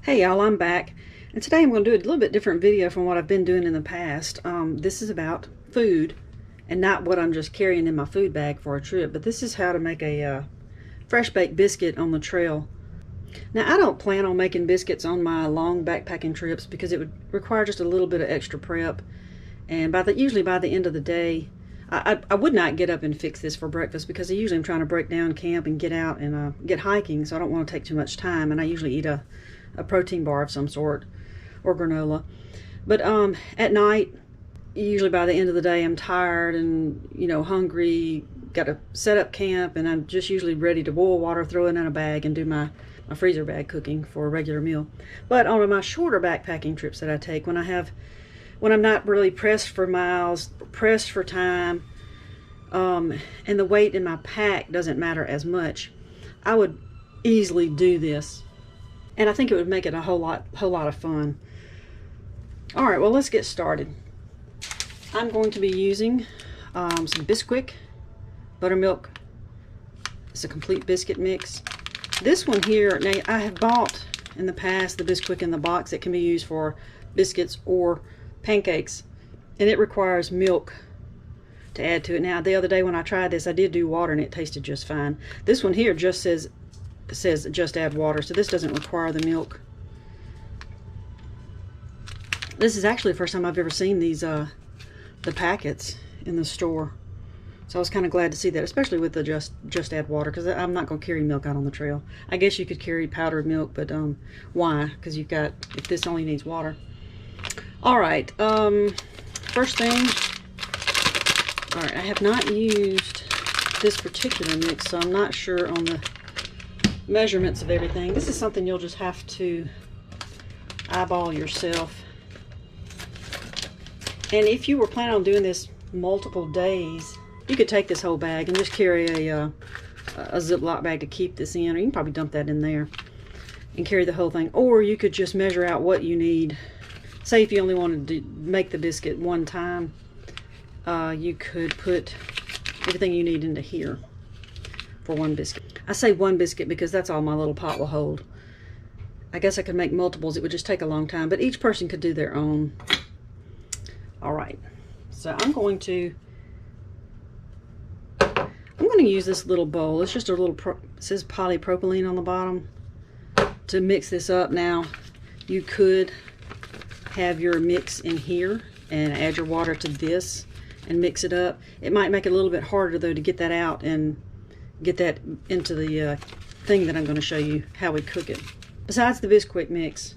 Hey y'all, I'm back, and today I'm going to do a little bit different video from what I've been doing in the past. This is about food and not what I'm just carrying in my food bag for a trip, but this is how to make a fresh baked biscuit on the trail. Now, I don't plan on making biscuits on my long backpacking trips because it would require just a little bit of extra prep, and usually by the end of the day I would not get up and fix this for breakfast because I usually am trying to break down camp and get out and get hiking, so I don't want to take too much time, and I usually eat a protein bar of some sort or granola. But at night, usually by the end of the day, I'm tired and hungry, got to set up camp, and I'm just usually ready to boil water, throw it in a bag, and do my freezer bag cooking for a regular meal. But on my shorter backpacking trips that I take, when I'm not really pressed for miles, pressed for time, and the weight in my pack doesn't matter as much, I would easily do this. And I think it would make it a whole lot of fun. All right, well, let's get started. I'm going to be using some Biscuit, buttermilk. It's a complete biscuit mix. This one here, now I have bought in the past the Biscuit in the box that can be used for biscuits or pancakes, and it requires milk to add to it. Now, the other day when I tried this, I did do water and it tasted just fine. This one here just says just add water, so this doesn't require the milk. This is actually the first time I've ever seen these the packets in the store, so I was kind of glad to see that, especially with the just add water, because I'm not going to carry milk out on the trail. I guess you could carry powdered milk, but why? Because if this only needs water. All right, first thing, all right, I have not used this particular mix, so I'm not sure on the measurements of everything. This is something you'll just have to eyeball yourself. And if you were planning on doing this multiple days, you could take this whole bag and just carry a Ziploc bag to keep this in, or you can probably dump that in there and carry the whole thing. Or you could just measure out what you need. Say if you only wanted to make the biscuit one time, you could put everything you need into here for one biscuit. I say one biscuit because that's all my little pot will hold. I guess I could make multiples. It would just take a long time, but each person could do their own. All right, so I'm going to use this little bowl. It's just a little, it says polypropylene on the bottom, to mix this up. Now, you could have your mix in here and add your water to this and mix it up. It might make it a little bit harder though to get that out and get that into the thing that I'm going to show you how we cook it. Besides the Biscuit mix,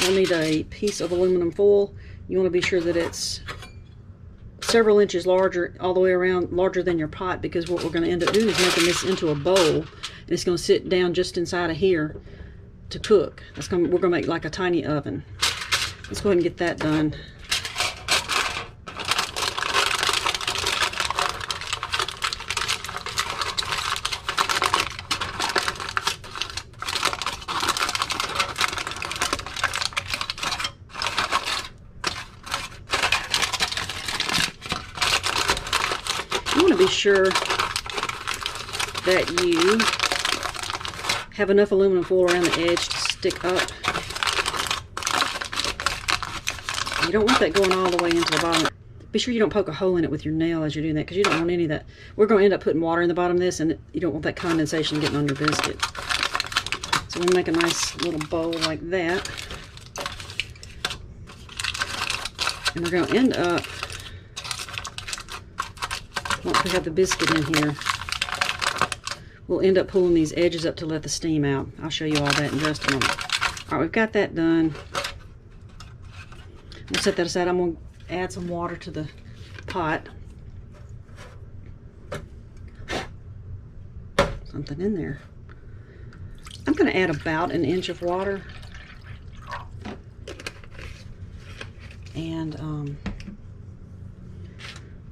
you'll need a piece of aluminum foil. You want to be sure that it's several inches larger all the way around, larger than your pot, because what we're going to end up doing is making this into a bowl, and it's going to sit down just inside of here to cook. We're going to make like a tiny oven. Let's go ahead and get that done. You want to be sure that you have enough aluminum foil around the edge to stick up. You don't want that going all the way into the bottom. Be sure you don't poke a hole in it with your nail as you're doing that, because you don't want any of that. We're going to end up putting water in the bottom of this, and you don't want that condensation getting on your biscuit. So we'll make a nice little bowl like that. And we're going to end up, once we have the biscuit in here, we'll end up pulling these edges up to let the steam out. I'll show you all that in just a moment. All right, we've got that done. We'll set that aside. I'm going to add some water to the pot. Something in there. I'm going to add about an inch of water. And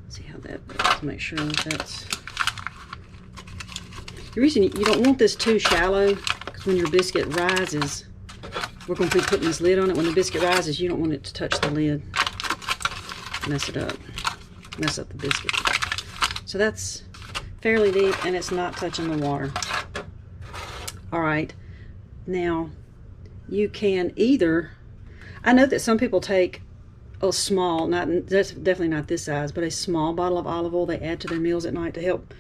see how that goes. Make sure that that's... The reason you don't want this too shallow, because when your biscuit rises, we're going to be putting this lid on it. When the biscuit rises, you don't want it to touch the lid. Mess it up. Mess up the biscuit. So that's fairly deep, and it's not touching the water. All right, Now, you can either, I know that some people take a small, that's definitely not this size, but a small bottle of olive oil they add to their meals at night to help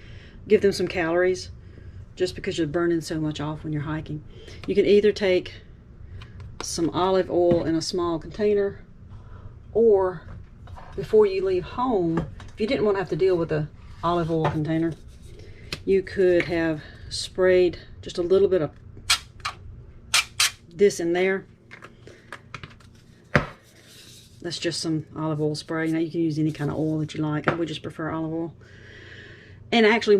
give them some calories, just because you're burning so much off when you're hiking. You can either take some olive oil in a small container, or before you leave home, if you didn't want to have to deal with a olive oil container, you could have sprayed just a little bit of this in there. That's just some olive oil spray. Now you can use any kind of oil that you like. I would just prefer olive oil. And actually,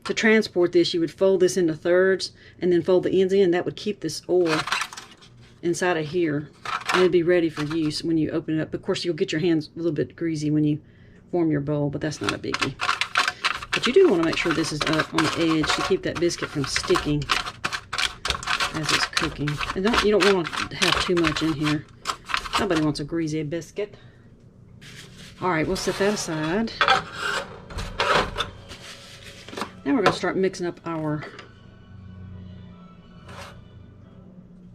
to transport this, you would fold this into thirds and then fold the ends in. That would keep this oil inside of here, and it'd be ready for use when you open it up. Of course, you'll get your hands a little bit greasy when you form your bowl, but that's not a biggie. But you do want to make sure this is up on the edge to keep that biscuit from sticking as it's cooking. And you don't want to have too much in here. Nobody wants a greasy biscuit. All right, we'll set that aside. Now we're going to start mixing up our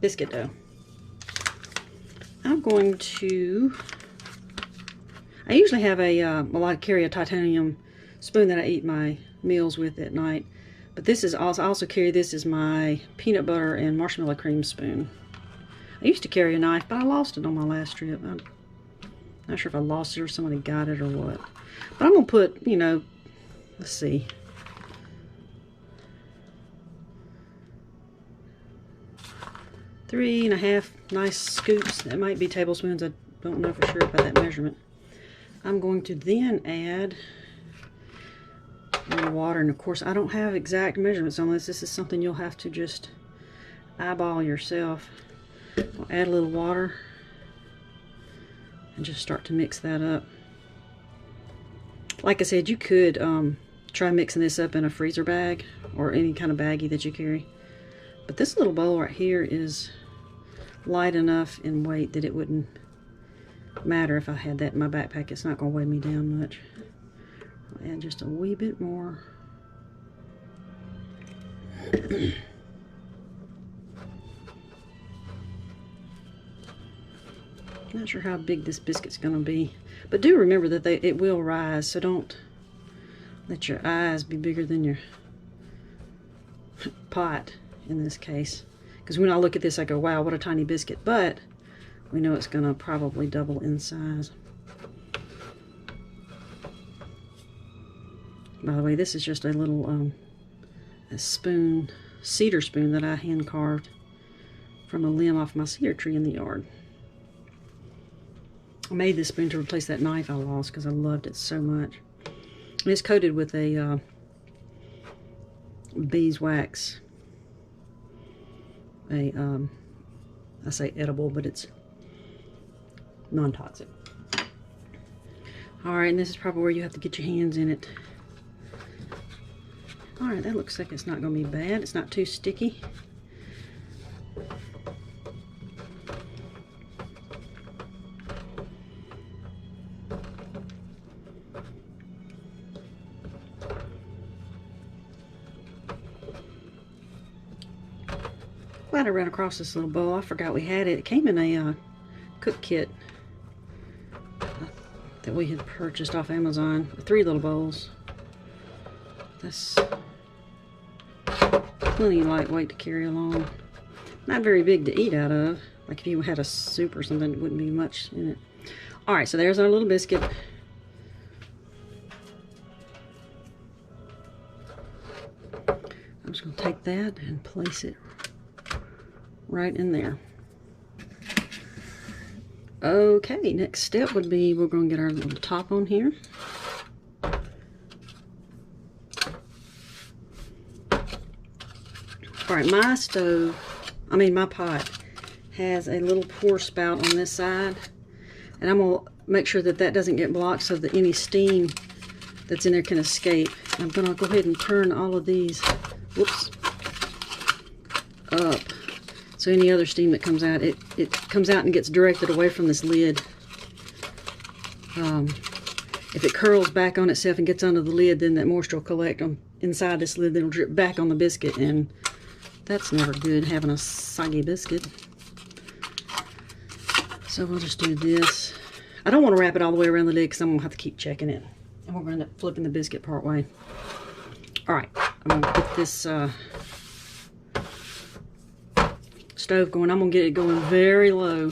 biscuit dough. I'm going to, I usually have well, I carry a titanium spoon that I eat my meals with at night. But this is also, I also carry this as my peanut butter and marshmallow cream spoon. I used to carry a knife, but I lost it on my last trip. I'm not sure if I lost it or somebody got it or what. But I'm going to put, you know, let's see. Three and a half nice scoops. That might be tablespoons. I don't know for sure about that measurement. I'm going to then add a little water. And of course, I don't have exact measurements on this. This is something you'll have to just eyeball yourself. I'll add a little water and just start to mix that up. Like I said, you could try mixing this up in a freezer bag or any kind of baggie that you carry. But this little bowl right here is light enough in weight that it wouldn't matter if I had that in my backpack. It's not going to weigh me down much. I'll add just a wee bit more. Not sure how big this biscuit's going to be, but do remember that it will rise, so don't let your eyes be bigger than your pot in this case, because when I look at this I go, wow, what a tiny biscuit, but we know it's going to probably double in size. By the way, this is just a little a spoon, cedar spoon that I hand carved from a limb off my cedar tree in the yard. I made this spoon to replace that knife I lost because I loved it so much. And it's coated with a beeswax. I say edible, but it's non-toxic. Alright, and this is probably where you have to get your hands in it. Alright, that looks like it's not going to be bad. It's not too sticky. Glad I ran across this little bowl. I forgot we had it. It came in a cook kit that we had purchased off Amazon. 3 little bowls. That's plenty lightweight to carry along. Not very big to eat out of. Like if you had a soup or something, it wouldn't be much in it. Alright, so there's our little biscuit. I'm just going to take that and place it right in there. Okay, next step would be we're going to get our little top on here. Alright, my pot has a little pour spout on this side, and I'm going to make sure that that doesn't get blocked so that any steam that's in there can escape. I'm going to go ahead and turn all of these, whoops, up. So any other steam that comes out, it comes out and gets directed away from this lid. If it curls back on itself and gets under the lid, then that moisture will collect inside this lid, then it'll drip back on the biscuit and That's never good, having a soggy biscuit. So we'll just do this. I don't want to wrap it all the way around the lid because I'm going to have to keep checking it. And we're going to end up flipping the biscuit part way. Alright, I'm going to put this stove going. I'm going to get it going very low,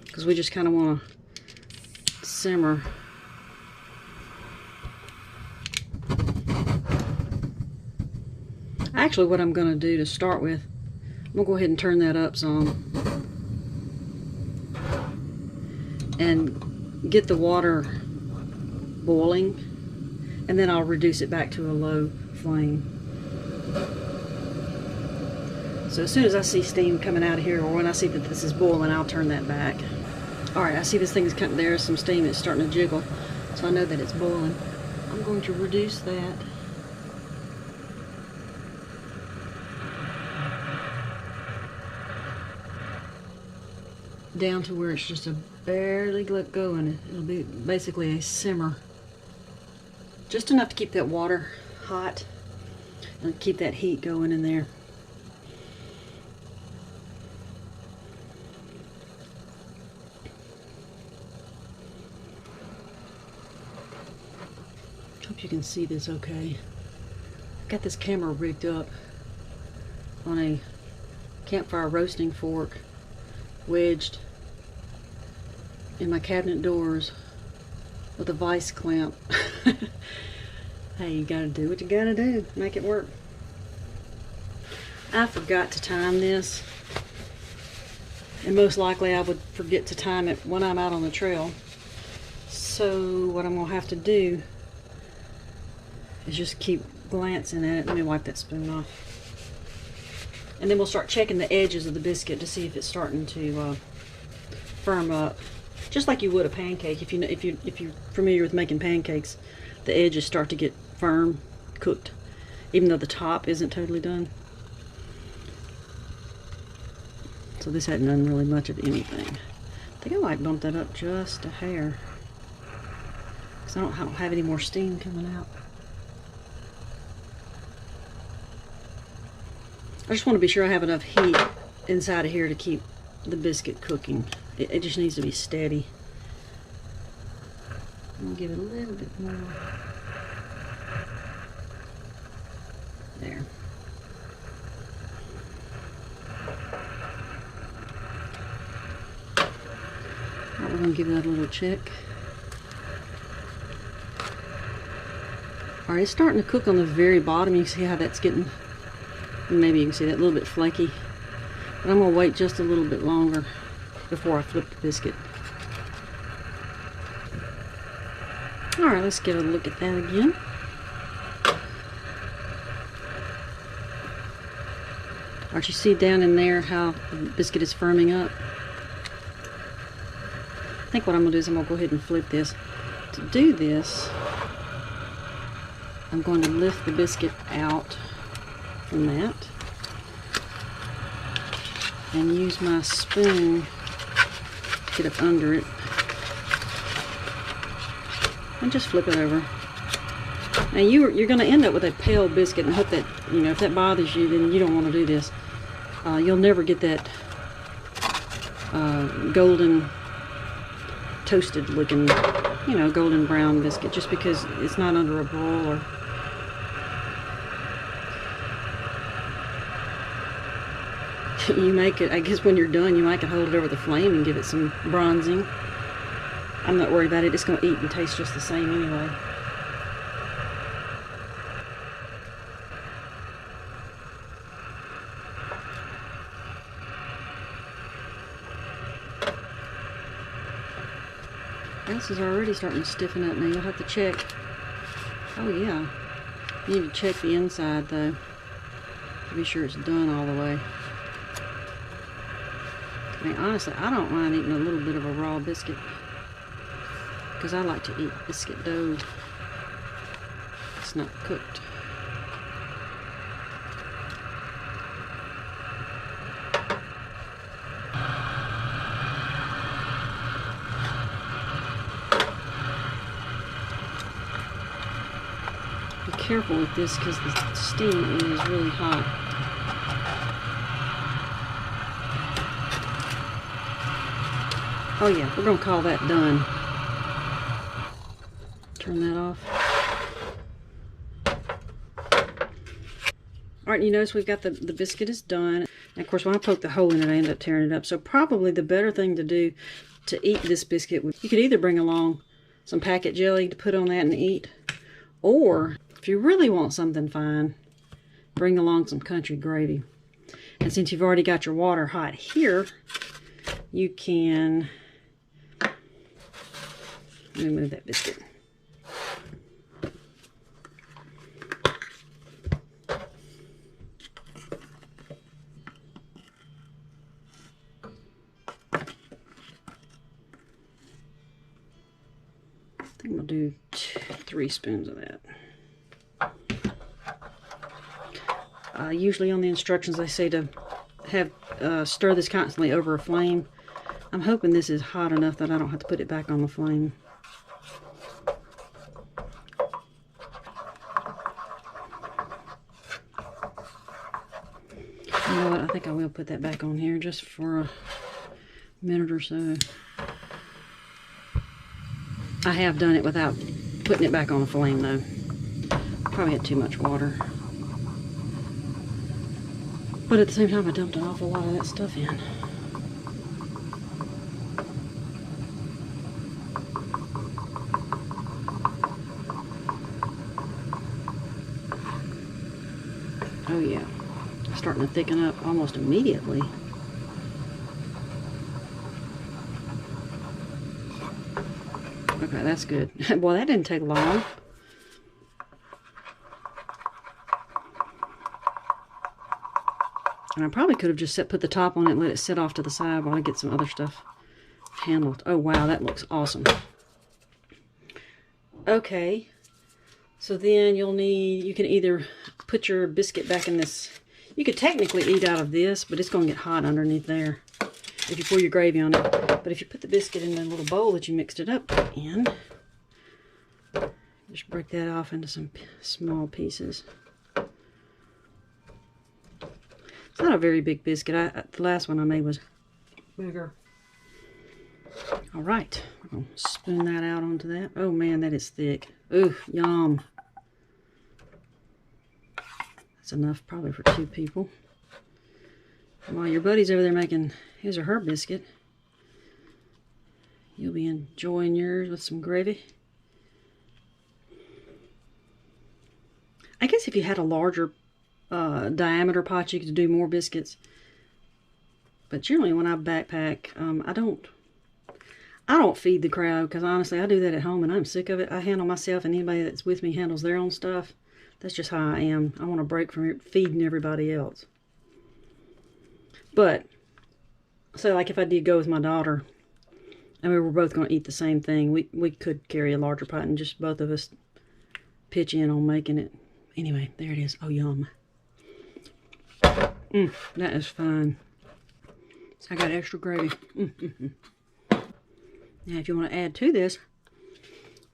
because we just kind of want to simmer. Actually, what I'm going to do to start with, I'm going to go ahead and turn that up some and get the water boiling, and then I'll reduce it back to a low flame. So as soon as I see steam coming out of here, or when I see that this is boiling, I'll turn that back. Alright, I see this thing's cutting. There's some steam. It's starting to jiggle, so I know that it's boiling. I'm going to reduce that. Down to where it's just a barely going. It'll be basically a simmer. Just enough to keep that water hot and keep that heat going in there. Hope you can see this okay. I've got this camera rigged up on a campfire roasting fork, wedged in my cabinet doors with a vice clamp. Hey, you gotta do what you gotta do, make it work. I forgot to time this, and most likely I would forget to time it when I'm out on the trail. So what I'm gonna have to do is just keep glancing at it. Let me wipe that spoon off. And then we'll start checking the edges of the biscuit to see if it's starting to firm up, just like you would a pancake. If you're familiar with making pancakes, the edges start to get firm, cooked, even though the top isn't totally done. So this hadn't done really much of anything. I think I might bump that up just a hair, because I don't have any more steam coming out. I just want to be sure I have enough heat inside of here to keep the biscuit cooking. It just needs to be steady. I'm going to give it a little bit more. There. Alright, we're going to give that a little check. Alright, it's starting to cook on the very bottom. You can see how that's getting, maybe you can see that a little bit flaky. But I'm going to wait just a little bit longer before I flip the biscuit. Alright, let's get a look at that again. Alright, you see down in there how the biscuit is firming up? I think what I'm going to do is I'm going to go ahead and flip this. To do this, I'm going to lift the biscuit out from that and use my spoon to get up under it and just flip it over. Now you're going to end up with a pale biscuit, and hope that, you know, if that bothers you, then you don't want to do this. You'll never get that golden toasted looking, you know, golden brown biscuit, just because it's not under a broiler. You make it, I guess when you're done, you might can hold it over the flame and give it some bronzing. I'm not worried about it. It's going to eat and taste just the same anyway. This is already starting to stiffen up now. You'll have to check. Oh yeah. You need to check the inside though, to be sure it's done all the way. I mean, honestly, I don't mind eating a little bit of a raw biscuit, because I like to eat biscuit dough. It's not cooked. Be careful with this because the steam is really hot. Oh yeah, we're gonna call that done. Turn that off. Alright, you notice we've got the biscuit is done. And of course, when I poke the hole in it, I end up tearing it up. So probably the better thing to do to eat this biscuit, you could either bring along some packet jelly to put on that and eat, or if you really want something fine, bring along some country gravy. And since you've already got your water hot here, you can, let me move that biscuit. I think we'll do 3 spoons of that. Usually on the instructions they say to have stir this constantly over a flame. I'm hoping this is hot enough that I don't have to put it back on the flame. You know what? I think I will put that back on here just for a minute or so. I have done it without putting it back on the flame though. Probably had too much water. But at the same time, I dumped an awful lot of that stuff in. Oh yeah, it's starting to thicken up almost immediately. Okay, that's good. Well, that didn't take long. And I probably could have just put the top on it and let it sit off to the side while I get some other stuff handled. Oh wow, that looks awesome. Okay, so then you'll need, you can either put your biscuit back in this, you could technically eat out of this, but it's going to get hot underneath there if you pour your gravy on it. But if you put the biscuit in the little bowl that you mixed it up in, just break that off into some small pieces. It's not a very big biscuit. The last one I made was bigger. All right, we're going to spoon that out onto that. Oh man, that is thick. Ooh, yum. That's enough probably for 2 people. While your buddy's over there making his or her biscuit, you'll be enjoying yours with some gravy. I guess if you had a larger diameter pot, you could do more biscuits. But generally when I backpack, I don't feed the crowd, because honestly I do that at home and I'm sick of it. I handle myself, and anybody that's with me handles their own stuff. That's just how I am. I want a break from feeding everybody else. But so like if I did go with my daughter and we were both going to eat the same thing, we could carry a larger pot and just both of us pitch in on making it. Anyway, there it is. Oh, yum. That is fine. So I got extra gravy. Now, if you want to add to this,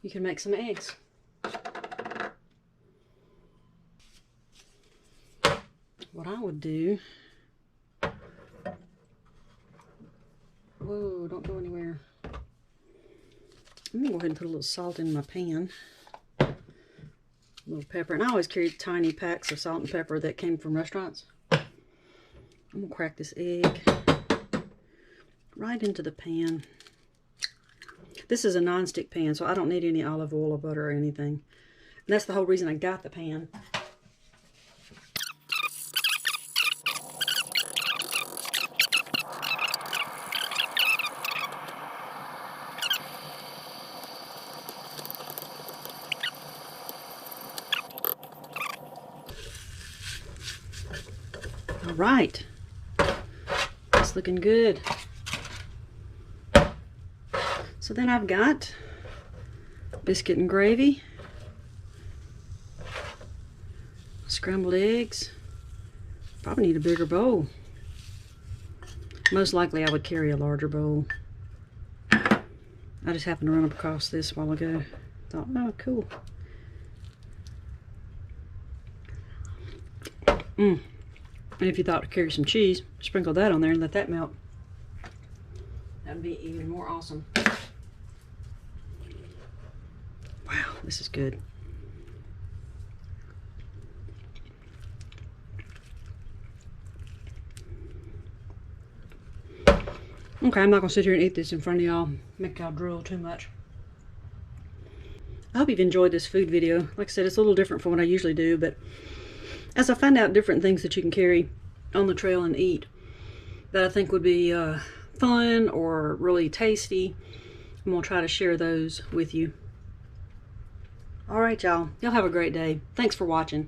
you can make some eggs. What I would do... Whoa, don't go anywhere. I'm going to go ahead and put a little salt in my pan. A little pepper. And I always carry tiny packs of salt and pepper that came from restaurants. I'm going to crack this egg right into the pan. This is a non-stick pan, so I don't need any olive oil or butter or anything. And that's the whole reason I got the pan. All right, it's looking good. So then I've got biscuit and gravy, scrambled eggs. Probably need a bigger bowl. Most likely I would carry a larger bowl. I just happened to run across this a while ago. Thought, oh, cool. And if you thought to carry some cheese, sprinkle that on there and let that melt. That'd be even more awesome. Wow, this is good. Okay, I'm not gonna sit here and eat this in front of y'all, make y'all drool too much. I hope you've enjoyed this food video. Like I said, it's a little different from what I usually do, but as I find out different things that you can carry on the trail and eat that I think would be fun or really tasty, I'm gonna try to share those with you. All right, y'all. Y'all have a great day. Thanks for watching.